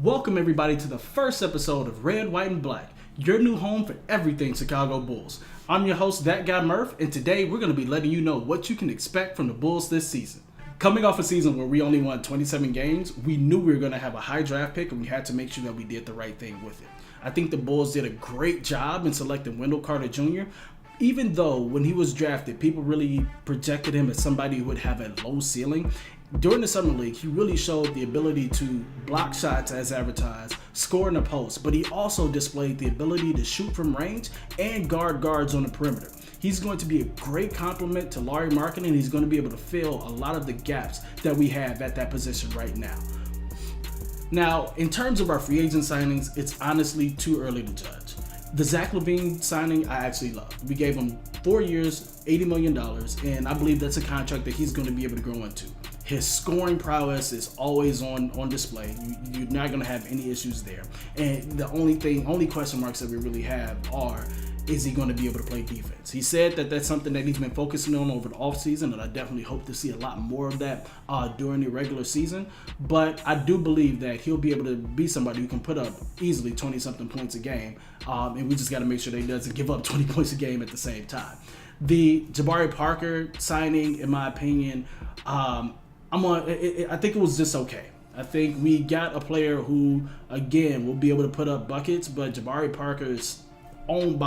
Welcome everybody to the first episode of Red, White, and Black, your new home for everything Chicago Bulls. I'm your host, That Guy Murph, and today we're going to be letting you know what you can expect from the Bulls this season. Coming off a season where we only won 27 games, we knew we were going to have a high draft pick and we had to make sure that we did the right thing with it. I think the Bulls did a great job in selecting Wendell Carter Jr., even though when he was drafted, people really projected him as somebody who would have a low ceiling. During the Summer League, he really showed the ability to block shots as advertised, score in the post, but he also displayed the ability to shoot from range and guard guards on the perimeter. He's going to be a great complement to Lauri Markkanen, and he's going to be able to fill a lot of the gaps that we have at that position right now. Now, in terms of our free agent signings, it's honestly too early to judge. The Zach LaVine signing, I actually loved. We gave him 4 years, $80 million, and I believe that's a contract that he's going to be able to grow into. His scoring prowess is always on display. You're not going to have any issues there. And the only question marks that we really have are, is he going to be able to play defense? He said that that's something that he's been focusing on over the offseason, and I definitely hope to see a lot more of that during the regular season. But I do believe that he'll be able to be somebody who can put up easily 20-something points a game, and we just got to make sure that he doesn't give up 20 points a game at the same time. The Jabari Parker signing, in my opinion, I think it was just okay. I think we got a player who, again, will be able to put up buckets, but Jabari Parker's own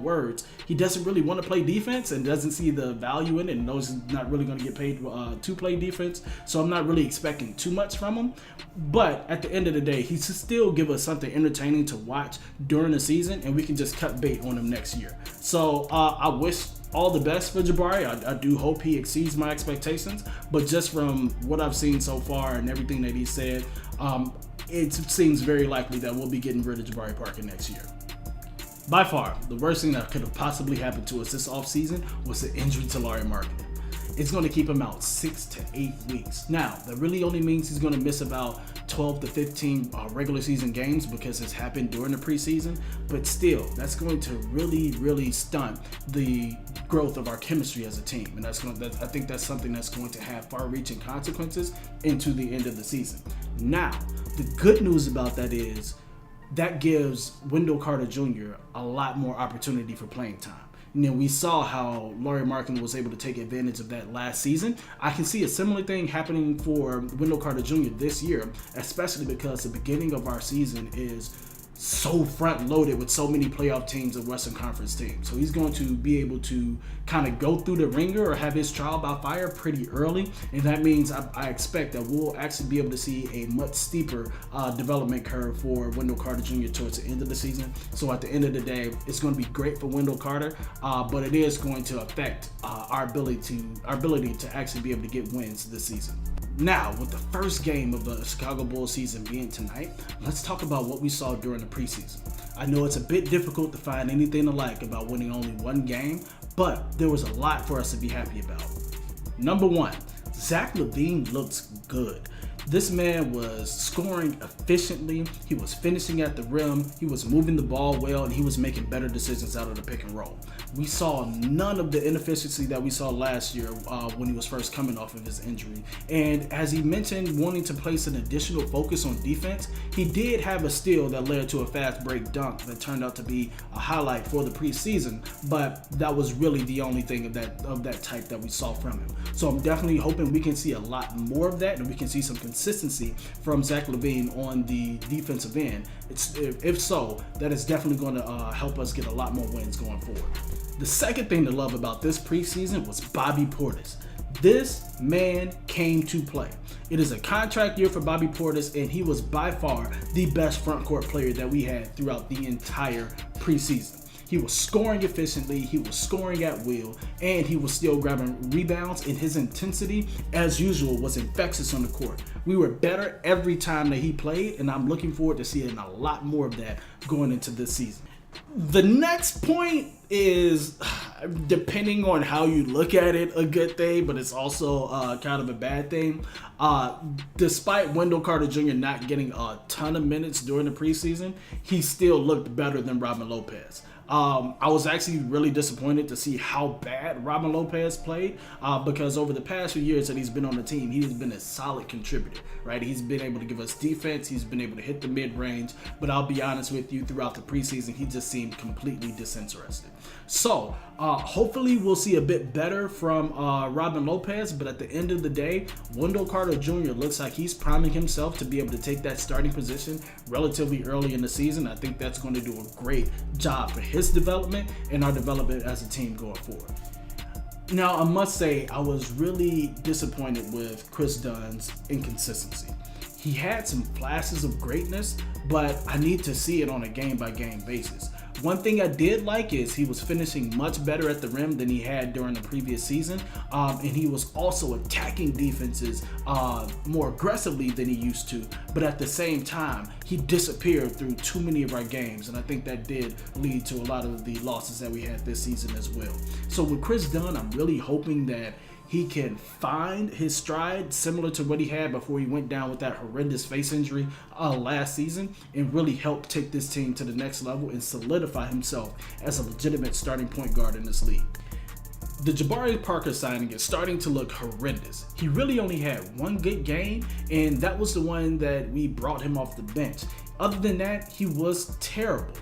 words, he doesn't really want to play defense and doesn't see the value in it and knows he's not really going to get paid to play defense. So I'm not really expecting too much from him. But at the end of the day, he should still give us something entertaining to watch during the season, and we can just cut bait on him next year. So I wish all the best for Jabari. I do hope he exceeds my expectations, but just from what I've seen so far and everything that he said, it seems very likely that we'll be getting rid of Jabari Parker next year. By far, the worst thing that could have possibly happened to us this offseason was the injury to Lauri Markkanen. It's going to keep him out 6 to 8 weeks. Now, that really only means he's going to miss about 12 to 15 regular season games because it's happened during the preseason. But still, that's going to really stunt the growth of our chemistry as a team. And I think that's something that's going to have far-reaching consequences into the end of the season. Now, the good news about that is that gives Wendell Carter Jr. a lot more opportunity for playing time. And then we saw how Lauri Markkanen was able to take advantage of that last season. I can see a similar thing happening for Wendell Carter Jr. this year, especially because the beginning of our season is so front-loaded with so many playoff teams and Western Conference teams. So he's going to be able to kind of go through the ringer or have his trial by fire pretty early. And that means I expect that we'll actually be able to see a much steeper development curve for Wendell Carter Jr. towards the end of the season. So at the end of the day, it's going to be great for Wendell Carter, but it is going to affect our ability to actually be able to get wins this season. Now, with the first game of the Chicago Bulls season being tonight, let's talk about what we saw during the preseason. I know it's a bit difficult to find anything to like about winning only one game, but there was a lot for us to be happy about. Number one, Zach LaVine looks good. This man was scoring efficiently, he was finishing at the rim, he was moving the ball well, and he was making better decisions out of the pick and roll. We saw none of the inefficiency that we saw last year when he was first coming off of his injury. And as he mentioned wanting to place an additional focus on defense, he did have a steal that led to a fast break dunk that turned out to be a highlight for the preseason, but that was really the only thing of that type that we saw from him. So I'm definitely hoping we can see a lot more of that and we can see some consistency from Zach LaVine on the defensive end. If so, that is definitely going to help us get a lot more wins going forward. The second thing to love about this preseason was Bobby Portis. This man came to play. It is a contract year for Bobby Portis, and he was by far the best front court player that we had throughout the entire preseason. He was scoring efficiently, he was scoring at will, and he was still grabbing rebounds, and his intensity, as usual, was infectious on the court. We were better every time that he played, and I'm looking forward to seeing a lot more of that going into this season. The next point is, depending on how you look at it, a good thing, but it's also kind of a bad thing. Despite Wendell Carter Jr. not getting a ton of minutes during the preseason, he still looked better than Robin Lopez. I was actually really disappointed to see how bad Robin Lopez played because over the past few years that he's been on the team, he has been a solid contributor, right? He's been able to give us defense. He's been able to hit the mid-range. But I'll be honest with you, throughout the preseason, he just seemed completely disinterested. So hopefully we'll see a bit better from Robin Lopez. But at the end of the day, Wendell Carter Jr. looks like he's priming himself to be able to take that starting position relatively early in the season. I think that's going to do a great job for his development and our development as a team going forward. Now, I must say, I was really disappointed with Kris Dunn's inconsistency. He had some flashes of greatness, but I need to see it on a game-by-game basis. One thing I did like is he was finishing much better at the rim than he had during the previous season, and he was also attacking defenses more aggressively than he used to, but at the same time, he disappeared through too many of our games, and I think that did lead to a lot of the losses that we had this season as well. So with Kris Dunn, I'm really hoping that he can find his stride similar to what he had before he went down with that horrendous face injury last season, and really help take this team to the next level and solidify himself as a legitimate starting point guard in this league. The Jabari Parker signing is starting to look horrendous. He really only had one good game, and that was the one that we brought him off the bench. Other than that, he was terrible.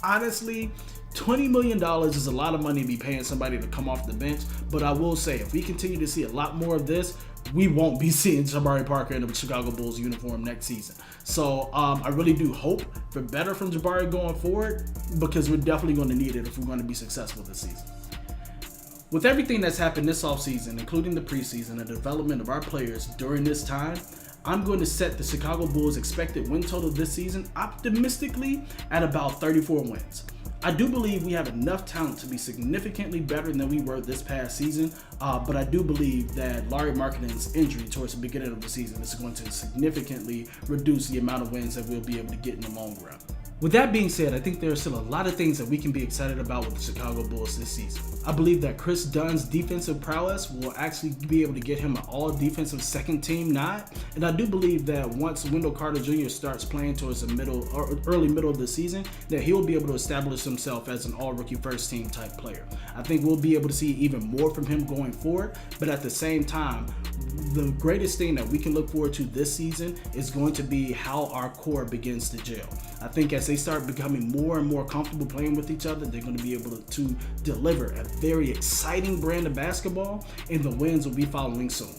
Honestly, $20 million is a lot of money to be paying somebody to come off the bench, but I will say, if we continue to see a lot more of this, we won't be seeing Jabari Parker in the Chicago Bulls uniform next season. So I really do hope for better from Jabari going forward, because we're definitely going to need it if we're going to be successful this season. With everything that's happened this offseason, including the preseason and the development of our players during this time, I'm going to set the Chicago Bulls' expected win total this season optimistically at about 34 wins. I do believe we have enough talent to be significantly better than we were this past season, but I do believe that Lauri Markkanen's injury towards the beginning of the season is going to significantly reduce the amount of wins that we'll be able to get in the long run. With that being said, I think there are still a lot of things that we can be excited about with the Chicago Bulls this season. I believe that Kris Dunn's defensive prowess will actually be able to get him an all-defensive second team nod, and I do believe that once Wendell Carter Jr. starts playing towards the middle or early middle of the season, that he'll be able to establish himself as an all-rookie first team type player. I think we'll be able to see even more from him going forward, but at the same time, the greatest thing that we can look forward to this season is going to be how our core begins to gel. I think as they start becoming more and more comfortable playing with each other, they're going to be able to deliver a very exciting brand of basketball, and the wins will be following soon.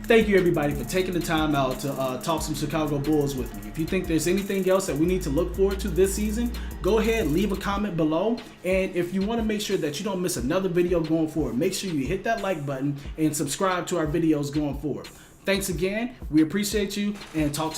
Thank you everybody for taking the time out to talk some Chicago Bulls with me. If you think there's anything else that we need to look forward to this season, go ahead, leave a comment below. And if you want to make sure that you don't miss another video going forward, make sure you hit that like button and subscribe to our videos going forward. Thanks again. We appreciate you, and talk to you.